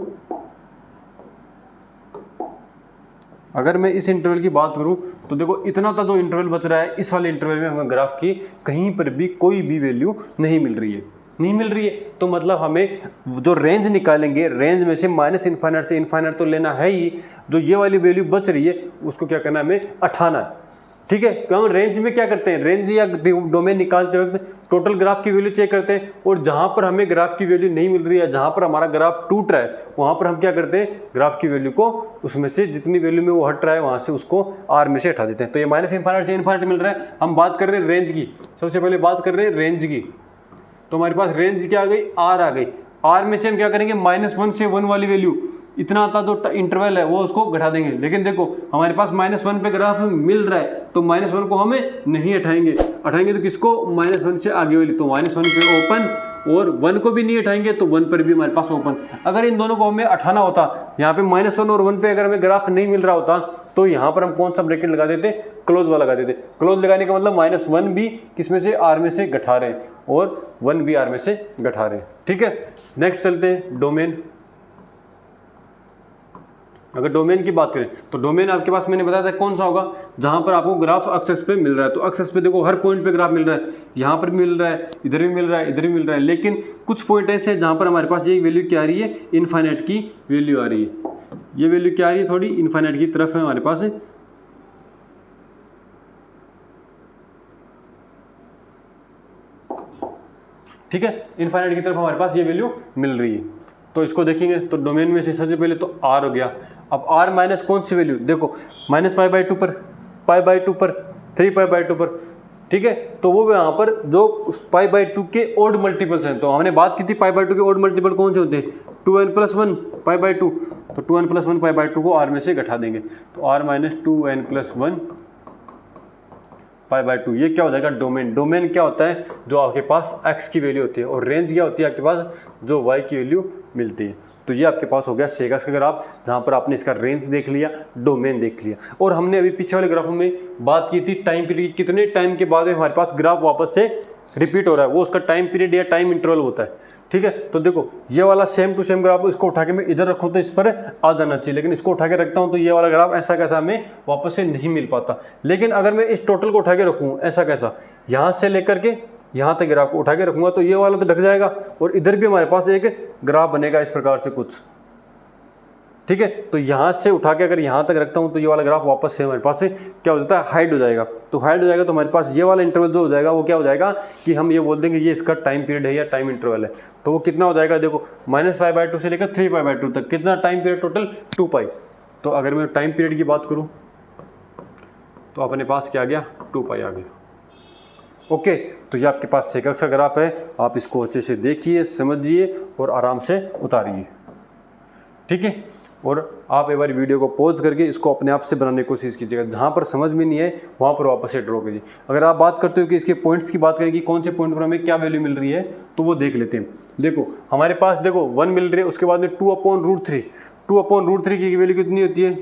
अगर मैं इस इंटरवल की बात करूं तो देखो इतना सा जो इंटरवल बच रहा है, इस वाले इंटरवल में हमें ग्राफ की कहीं पर भी कोई भी वैल्यू नहीं मिल रही है, नहीं मिल रही है। तो मतलब हमें जो रेंज निकालेंगे, रेंज में से -∞ से इनफाइनाइट तो लेना है ही, जो ये वाली वैल्यू बच रही है उसको क्या करना है, हमें हटाना है। ठीक है, तो हम रेंज में क्या करते हैं, रेंज या डोमेन निकालते वक्त टोटल ग्राफ की वैल्यू चेक करते हैं, और जहां पर हमें ग्राफ की वैल्यू नहीं मिल रही है, जहां पर हमारा ग्राफ टूट रहा है, वहां पर हम क्या करते हैं, ग्राफ की वैल्यू को उसमें से जितनी वैल्यू में वो हट रहा है वहां से उसको आर में से हटा देते हैं। तो ये -∞ से इनफाइनाइट मिल रहा है। हम बात कर रहे हैं रेंज की, सबसे पहले बात कर रहे हैं रेंज की। तो हमारे पास रेंज क्या आ गई, आर आ गई। आर में से हम क्या करेंगे, -1 से 1 वाली वैल्यू, इतना आता जो इंटरवल है वो उसको घटा देंगे। लेकिन देखो हमारे पास -1 पे ग्राफ मिल रहा है, तो -1 को हमें नहीं हटाएंगे तो किसको, -1 से आगे वाली, तो -1 पे ओपन, और 1 को भी नहीं हटाएंगे तो 1 पर भी हमारे पास ओपन। अगर इन दोनों को हमें हटाना होता, यहाँ पे -1 और 1 पे अगर हमें ग्राफ नहीं मिल रहा होता, तो यहाँ पर हम कौन सा ब्रैकेट लगा देते, क्लोज वाला लगा देते। क्लोज लगाने का मतलब -1 भी किसमें से, आर में से घटा रहे हैं, और 1 भी आर में से घटा रहे हैं। ठीक है, नेक्स्ट चलते हैं डोमेन। अगर डोमेन की बात करें तो डोमेन आपके पास मैंने बताया था कौन सा होगा, जहां पर आपको ग्राफ एक्सिस पे मिल रहा है। तो एक्सिस पे देखो हर पॉइंट पे ग्राफ मिल रहा है, यहाँ पर भी मिल रहा है, इधर भी मिल रहा है, इधर भी मिल रहा है, लेकिन कुछ पॉइंट ऐसे हैं जहां पर हमारे पास ये वैल्यू क्या आ रही है, इनफाइनाइट की वैल्यू आ रही है। ये वैल्यू क्या आ रही है, थोड़ी इनफाइनाइट की तरफ है हमारे पास। ठीक है, इनफाइनाइट की तरफ हमारे पास ये वैल्यू मिल रही है। तो इसको देखेंगे तो डोमेन में से सबसे पहले तो आर हो गया। अब आर माइनस कौन सी वैल्यू, देखो -π/2 पर, π/2 पर, 3π/2 पर। ठीक है, तो वो यहाँ पर जो π/2 के ओड मल्टीपल्स हैं, तो हमने बात की थी π/2 के ओड मल्टीपल कौन से होते हैं, 2n+1 π/2। तो 2n+1 π/2 को आर में से घटा देंगे, तो r - 2n+1 π/2। ये क्या हो जाएगा, डोमेन। डोमेन क्या होता है, जो आपके पास x की वैल्यू होती है, और रेंज क्या होती है आपके पास, जो y की वैल्यू मिलती है। तो ये आपके पास हो गया सेक अक्ष का ग्राफ, जहाँ पर आपने इसका रेंज देख लिया, डोमेन देख लिया। और हमने अभी पीछे वाले ग्राफ में बात की थी टाइम पीरियड, कितने टाइम के बाद हमारे पास ग्राफ वापस से रिपीट हो रहा है, वो उसका टाइम पीरियड या टाइम इंटरवल होता है। ठीक है, तो देखो ये वाला सेम टू सेम ग्राफ, इसको उठा के मैं इधर रखूँ तो इस पर आ जाना चाहिए, लेकिन इसको उठा के रखता हूँ तो ये वाला ग्राफ ऐसा कैसा हमें वापस से नहीं मिल पाता। लेकिन अगर मैं इस टोटल को उठा के रखूँ ऐसा कैसा, यहाँ से लेकर के यहाँ तक ग्राफ को उठा के रखूँगा तो ये वाला तो ढक जाएगा, और इधर भी हमारे पास एक ग्राफ बनेगा इस प्रकार से कुछ। ठीक है, तो यहाँ से उठा के अगर यहाँ तक रखता हूँ तो ये वाला ग्राफ वापस से हमारे पास से क्या हो जाता है, हाइड हो जाएगा। तो हाइड हो जाएगा तो हमारे पास ये वाला इंटरवल जो हो जाएगा वो क्या हो जाएगा कि हम ये बोल देंगे ये इसका टाइम पीरियड है या टाइम इंटरवल है। तो वो कितना हो जाएगा, देखो -π/2 से लेकर 3π/2 तक कितना टाइम पीरियड, टोटल 2π। तो अगर मैं टाइम पीरियड की बात करूँ तो अपने पास क्या आ गया, 2π आ गया। ओके, तो ये आपके पास सेक अक्ष का ग्राफ है, आप इसको अच्छे से देखिए, समझिए और आराम से उतारिए। ठीक है, और आप एक बार वीडियो को पॉज करके इसको अपने आप से बनाने की कोशिश कीजिएगा। जहाँ पर समझ में नहीं है वहाँ पर वापस से ड्रॉ कीजिए। अगर आप बात करते हो कि इसके पॉइंट्स की बात करें कि कौन से पॉइंट पर हमें क्या वैल्यू मिल रही है, तो वो देख लेते हैं। देखो हमारे पास देखो 1 मिल रही है, उसके बाद में 2/√3, 2/√3 की वैल्यू कितनी होती है,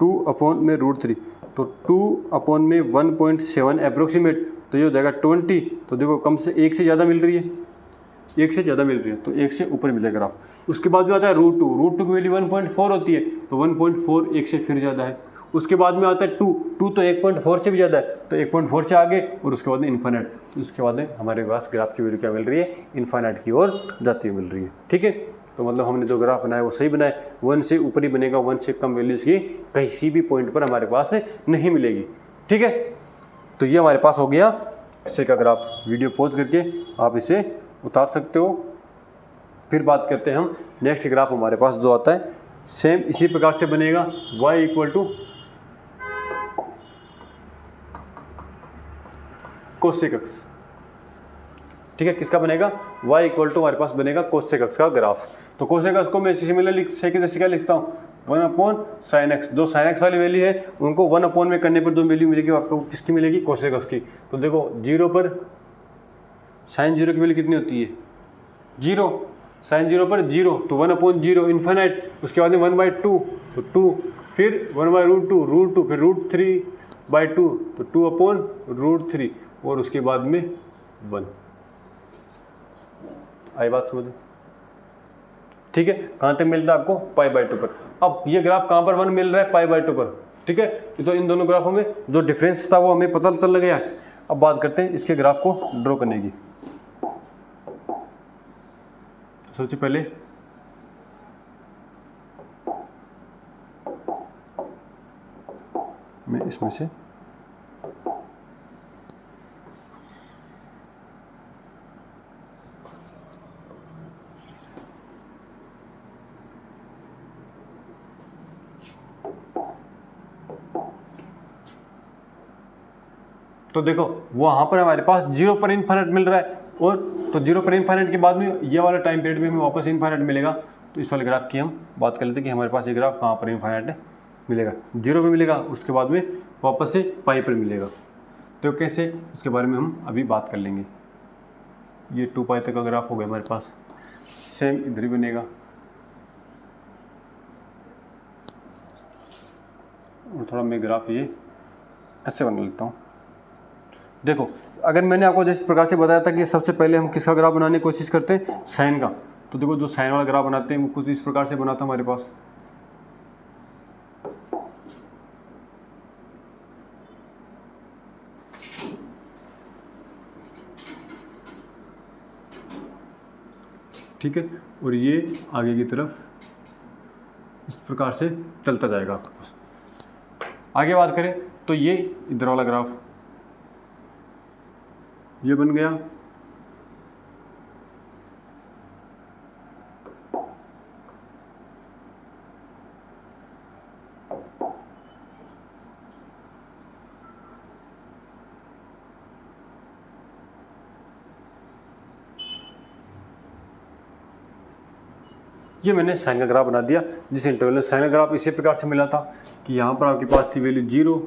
2/√3, तो 2/1.7 अप्रोक्सीमेट, तो ये हो जाएगा 20। तो देखो कम से 1 से ज़्यादा मिल रही है, 1 से ज़्यादा मिल रही है, तो 1 से ऊपर मिल जाएगा ग्राफ। उसके बाद में आता है √2 की वैल्यू 1.4 होती है, तो 1.4 1 से फिर ज़्यादा है। उसके बाद में आता है 2 तो 1.4 से भी ज़्यादा है, तो 1.4 से आगे, और उसके बाद में इन्फाइनाइट। तो उसके बाद में हमारे पास ग्राफ की वैल्यू क्या मिल रही है, इन्फाइनाइट की ओर जाती हुई मिल रही है। ठीक है, तो मतलब हमने जो ग्राफ बनाया वो सही बनाया। 1 से ऊपर ही बनेगा, 1 से कम वैल्यू इसकी कहीं भी पॉइंट पर हमारे पास नहीं मिलेगी। ठीक है, तो ये हमारे पास हो गया से का ग्राफ। वीडियो पॉज करके आप इसे उतार सकते हो। फिर बात करते हैं हम नेक्स्ट ग्राफ हमारे पास जो आता है सेम इसी प्रकार से बनेगा, y इक्वल टू कोसेक अक्स। ठीक है, किसका बनेगा, y इक्वल टू हमारे पास बनेगा कोसेक अक्स का ग्राफ। तो कोसेक अक्स को मैं सिमिलर सेक जैसे क्या लिखता हूँ, 1/sin x। जो sin x वाली वैल्यू है उनको 1/ में करने पर जो वैल्यू मिलेगी आपको किसकी मिलेगी, कोसेक अक्स की। तो देखो 0 पर sin 0 की वैल्यू कितनी होती है, 0। sin 0 पर 0, तो 1/0 इन्फाइनाइट। उसके बाद में 1/2, तो 2, फिर 1/√2, फिर √3/2, तो 2/√3, और उसके बाद में 1। आई बात समझ? ठीक है, कहाँ तक मिल रहा है आपको, π/2 पर। अब ये ग्राफ कहाँ पर 1 मिल रहा है, π/2 पर। ठीक है, तो इन दोनों ग्राफों में जो डिफरेंस था वो हमें पता चल गया। अब बात करते हैं इसके ग्राफ को ड्रॉ करने की। सबसे पहले मैं इसमें से तो देखो वहाँ पर हमारे पास 0 पर इन्फाइनाइट मिल रहा है, और तो 0 पर इन्फाइनाइट के बाद में ये वाला टाइम पीरियड में हमें वापस इन्फाइनाइट मिलेगा। तो इस वाले ग्राफ की हम बात कर लेते हैं कि हमारे पास ये ग्राफ कहाँ पर इन्फाइनाइट मिलेगा, 0 पे मिलेगा, उसके बाद में वापस से पाई पर मिलेगा। तो कैसे, उसके बारे में हम अभी बात कर लेंगे। ये 2π तक का ग्राफ हो गया हमारे पास, सेम इधर ही बनेगा। और थोड़ा मैं ग्राफ ये ऐसे बना लेता हूँ। देखो अगर मैंने आपको जिस प्रकार से बताया था कि सबसे पहले हम किसका ग्राफ बनाने की कोशिश करते हैं, साइन का। तो देखो जो साइन वाला ग्राफ बनाते हैं वो कुछ इस प्रकार से बना था हमारे पास। ठीक है, और ये आगे की तरफ इस प्रकार से चलता जाएगा आपके पास। आगे बात करें तो ये इधर वाला ग्राफ ये बन गया। ये मैंने साइन का ग्राफ बना दिया, जिस इंटरवल में साइन का ग्राफ इसी प्रकार से मिला था कि यहाँ पर आपके पास थी वैल्यू 0,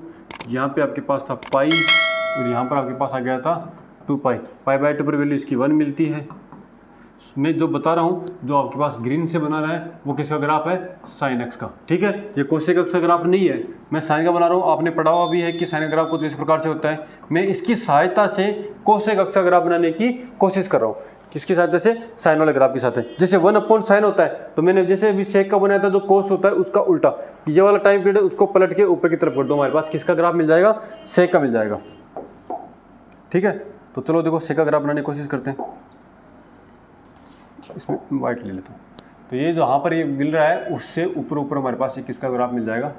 यहाँ पे आपके पास था पाई, और यहाँ पर आपके पास आ गया था 2π। π/2 पर वैल्यू इसकी 1 मिलती है। मैं जो बता रहा हूँ, जो आपके पास ग्रीन से बना रहा है वो किसका ग्राफ है, साइन एक्स का। ठीक है, ये कोसेक एक्स का ग्राफ नहीं है, मैं साइन का बना रहा हूँ। आपने पढ़ा हुआ भी है कि साइन का ग्राफ कुछ इस प्रकार से होता है। मैं इसकी सहायता से कोसेक एक्स का ग्राफ बनाने की कोशिश कर रहा हूँ। किसकी सहायता से, साइन वाले ग्राफ के साथ है। जैसे 1/sin होता है, तो मैंने जैसे अभी सेक का बनाया था जो कोस होता है उसका उल्टा, ये वाला टाइम पीरियड है उसको पलट के ऊपर की तरफ कर दो, हमारे पास किसका ग्राफ मिल जाएगा, सेक का मिल जाएगा। ठीक है, तो चलो देखो सेक का ग्राफ बनाने की कोशिश करते हैं। इसमें वाइट ले लेता हूँ। तो ये जो यहाँ पर ये मिल रहा है उससे ऊपर ऊपर हमारे पास ये किसका ग्राफ मिल जाएगा,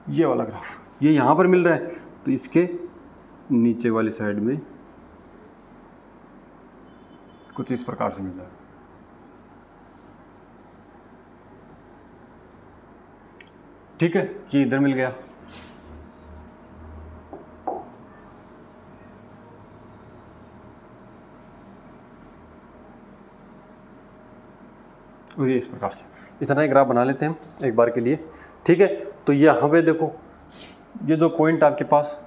ये वाला ग्राफ। ये यहाँ पर मिल रहा है तो इसके नीचे वाली साइड में कुछ इस प्रकार से मिल जाएगा। ठीक है, ये इधर मिल गया। और ये इस प्रकार से इतना ही ग्राफ बना लेते हैं हम एक बार के लिए। ठीक है, तो यहाँ पे देखो ये जो पॉइंट आपके पास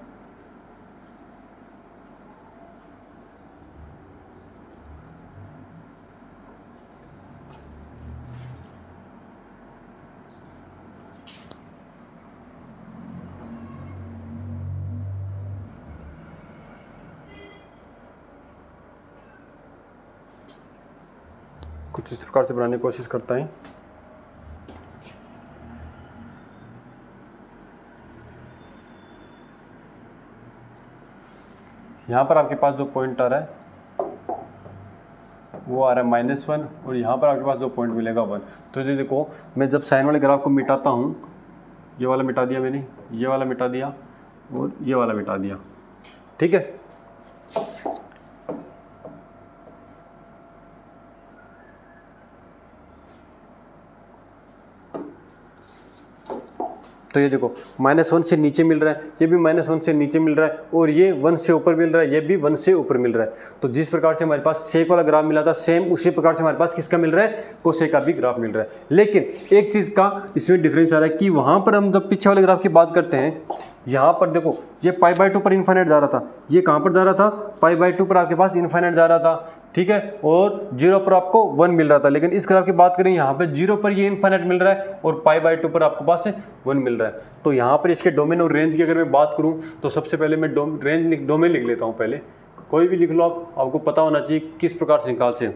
कुछ इस प्रकार से बनाने की कोशिश करता है। यहाँ पर आपके पास जो पॉइंट आ रहा है वो आ रहा है -1 और यहाँ पर आपके पास जो पॉइंट मिलेगा 1। तो ये देखो, मैं जब साइन वाले ग्राफ को मिटाता हूँ, ये वाला मिटा दिया मैंने, ये वाला मिटा दिया और ये वाला मिटा दिया। ठीक है, तो ये देखो -1 से नीचे मिल रहा है, ये भी -1 से नीचे मिल रहा है और ये 1 से ऊपर मिल रहा है, ये भी 1 से ऊपर मिल रहा है। तो जिस प्रकार से हमारे पास सेक वाला ग्राफ मिला था, सेम उसी प्रकार से हमारे पास किसका मिल रहा है, कोसेक का भी ग्राफ मिल रहा है। लेकिन एक चीज़ का इसमें डिफरेंस आ रहा है कि वहाँ पर हम जब पीछे वाले ग्राफ की बात करते हैं, यहाँ पर देखो ये π/2 पर इन्फाइनाइट जा रहा था, ये कहाँ पर जा रहा था, π/2 पर आपके पास इन्फाइनाइट जा रहा था। ठीक है, और 0 पर आपको 1 मिल रहा था। लेकिन इस ग्राफ की बात करें, यहाँ पे 0 पर ये इन्फाइनाइट मिल रहा है और π/2 पर आपके पास 1 मिल रहा है। तो यहाँ पर इसके डोमेन और रेंज की अगर मैं बात करूँ तो सबसे पहले मैं डोमेन लिख लेता हूँ। पहले कोई भी लिख लो आप, आपको पता होना चाहिए किस प्रकार से निकाल से।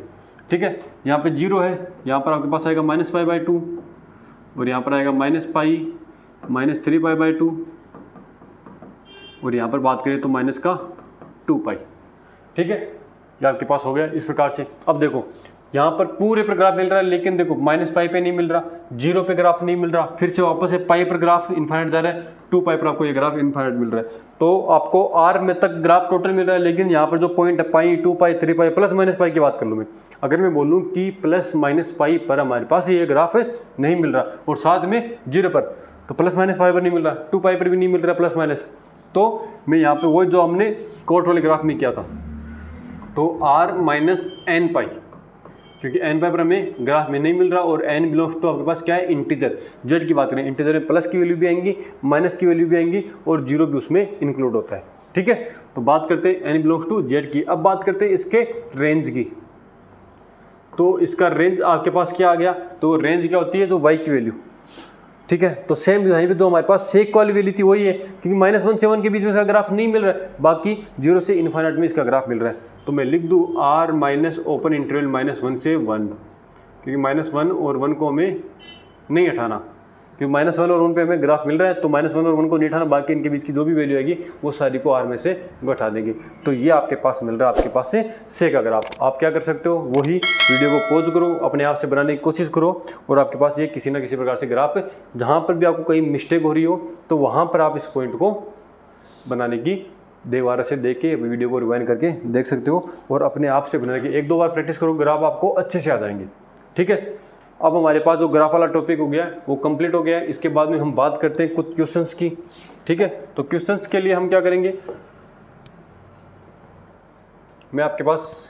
ठीक है, यहाँ पे 0 है, यहाँ पर आपके पास आएगा -π/2 और यहाँ पर आएगा -π, -3π/2 और यहाँ पर बात करें तो -2π। ठीक है, ये आपके पास हो गया इस प्रकार से। अब देखो यहाँ पर पूरे पर ग्राफ मिल रहा है, लेकिन देखो -π पे नहीं मिल रहा, 0 पे ग्राफ नहीं मिल रहा, फिर से वापस से π पर ग्राफ इन्फाइनाइट जा रहा है, 2π पर आपको ये ग्राफ इन्फाइनाइट मिल रहा है। तो आपको r में तक ग्राफ टोटल मिल रहा है। लेकिन यहाँ पर जो पॉइंट है π, 2π, 3π +-π की बात कर लूँ मैं, अगर मैं बोलूँ कि +-π पर हमारे पास ये ग्राफ नहीं मिल रहा और साथ में 0 पर, तो +-π पर नहीं मिल रहा, 2π पर भी नहीं मिल रहा +-, तो मैं यहाँ पे वो जो हमने कोट वाले ग्राफ में किया था, तो r - nπ, क्योंकि nπ पर हमें ग्राफ में नहीं मिल रहा और n बिलोंग्स टू आपके पास क्या है, इंटीजर। z की बात करें, इंटीजर में प्लस की वैल्यू भी आएंगी, माइनस की वैल्यू भी आएंगी और 0 भी उसमें इंक्लूड होता है। ठीक है, तो बात करते हैं n बिलोंग्स टू z की। अब बात करते हैं इसके रेंज की। तो इसका रेंज आपके पास क्या आ गया, तो रेंज क्या होती है, जो y की वैल्यू। ठीक है, तो सेम यहीं पे जो हमारे पास सेक वाली वैल्यू थी वही है, क्योंकि -1 से 1 के बीच में इसका ग्राफ नहीं मिल रहा है, बाकी 0 से इन्फाइनाइट में इसका ग्राफ मिल रहा है। तो मैं लिख दूँ r -ओपन इंटरवल -1 से 1, क्योंकि -1 और 1 को हमें नहीं हटाना, क्योंकि -1 और 1 पे हमें ग्राफ मिल रहा है, तो -1 और 1 को नहीं हटाना, बाकी इनके बीच की जो भी वैल्यू आएगी वो सारी को r में से घटा देंगे। तो ये आपके पास मिल रहा है, आपके पास से सेक का ग्राफ। आप क्या कर सकते हो, वही वीडियो को पॉज करो, अपने आप से बनाने की कोशिश करो और आपके पास ये किसी ना किसी प्रकार से ग्राफ है, जहाँ पर भी आपको कहीं मिस्टेक हो रही हो तो वहाँ पर आप इस पॉइंट को बनाने की दोबारा से देख के वीडियो को रिवाइंड करके देख सकते हो और अपने आप से बनाने की 1-2 बार प्रैक्टिस करो, ग्राफ आपको अच्छे से आ जाएंगे। ठीक है, अब हमारे पास जो ग्राफ वाला टॉपिक हो गया वो कंप्लीट हो गया है। इसके बाद में हम बात करते हैं कुछ क्वेश्चंस की। ठीक है, तो क्वेश्चंस के लिए हम क्या करेंगे, मैं आपके पास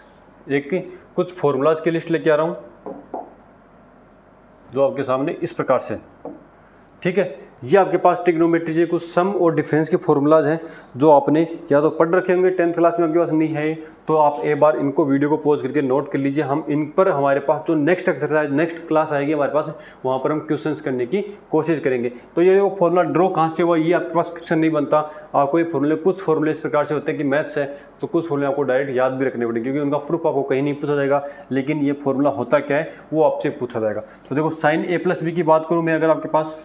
कुछ फॉर्मूलाज की लिस्ट लेके आ रहा हूँ जो आपके सामने इस प्रकार से। ठीक है, ये आपके पास ट्रिग्नोमेट्री के कुछ सम और डिफरेंस के फॉर्मूलाज हैं जो आपने या तो पढ़ रखे होंगे 10th क्लास में, आपके पास नहीं है तो आप एक बार इनको वीडियो को पॉज करके नोट कर लीजिए। हम इन पर हमारे पास जो नेक्स्ट एक्सरसाइज नेक्स्ट क्लास आएगी हमारे पास, वहाँ पर हम क्वेश्चंस करने की कोशिश करेंगे। तो ये वो फॉर्मूला ड्रॉ कहाँ से हुआ, ये आपके पास क्वेश्चन नहीं बनता। आपको ये फॉर्मूले कुछ फॉर्मूले इस प्रकार से होते हैं कि मैथ्स है तो कुछ फॉर्मूले आपको डायरेक्ट याद भी रखने पड़ेंगे, क्योंकि उनका प्रूफ आपको कहीं नहीं पूछा जाएगा, लेकिन ये फॉर्मूला होता क्या है वो आपसे पूछा जाएगा। तो देखो साइन a+b की बात करूँ मैं, अगर आपके पास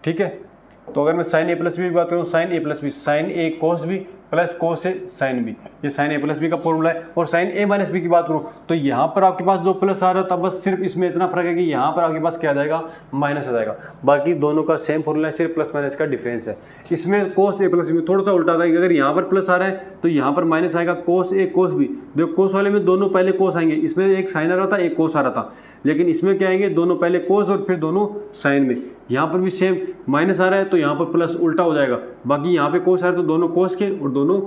ठीक है, तो अगर मैं साइन a+b की बात करूँ, sine a+b, sine a cos b plus cos A sine B, ये साइन ए प्लस बी का फॉर्मूला है। और साइन ए माइनस बी की बात करूँ तो यहाँ पर आपके पास जो प्लस आ रहा था, बस सिर्फ इसमें इतना फर्क है कि यहाँ पर आपके पास क्या आ जाएगा, माइनस आ जाएगा। बाकी दोनों का सेम फॉर्मूला है, सिर्फ प्लस माइनस का डिफरेंस है। इसमें कोस ए प्लस बी में थोड़ा सा उल्टा था कि अगर यहाँ पर प्लस आ रहा है तो यहाँ पर माइनस आएगा, कोस ए कोस बी। देखो कोस वाले में दोनों पहले कोस आएंगे, इसमें एक साइन आ रहा था एक कोस आ रहा था, लेकिन इसमें क्या आएंगे, दोनों पहले कोस और फिर दोनों साइन में। यहाँ पर भी सेम माइनस आ रहा है तो यहाँ पर प्लस उल्टा हो जाएगा, बाकी यहाँ पे कोस आ रहा है तो दोनों कोस के और दोनों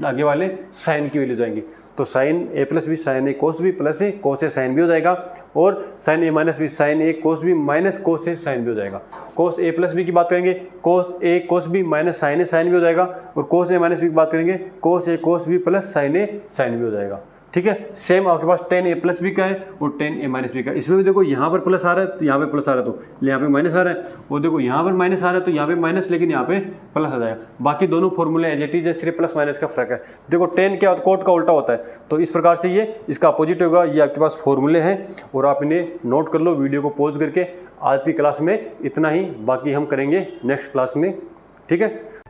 आगे वाले साइन की वैल्यू जाएंगी। तो sign A plus B sign A cos B plus A cos A sine B हो जाएगा, और sign A minus B sign A cos B minus cos A sine B हो जाएगा। कोस ए प्लस बी की बात करेंगे कोस ए कोस बी माइनस साइन ए sine B हो जाएगा, और कोस ए माइनस बी की बात करेंगे कोस ए कोस बी प्लस साइन ए साइन बी हो जाएगा। ठीक है, सेम आपके पास tan a प्लस बी का है और tan a माइनस बी का। इसमें भी देखो यहाँ पर प्लस आ रहा है तो यहाँ पे प्लस आ रहा है तो यहाँ पे माइनस आ रहा है, और देखो यहाँ पर माइनस आ रहा है तो यहाँ पे माइनस, लेकिन यहाँ पे प्लस आ जाएगा। बाकी दोनों फॉर्मूले एज इट इज है, सिर्फ प्लस माइनस का फर्क है। देखो tan क्या कोट का उल्टा होता है, तो इस प्रकार से ये इसका अपोजिट होगा। ये आपके पास फॉर्मूले हैं और आप इन्हें नोट कर लो वीडियो को पॉज करके। आज की क्लास में इतना ही, बाकी हम करेंगे नेक्स्ट क्लास में। ठीक है।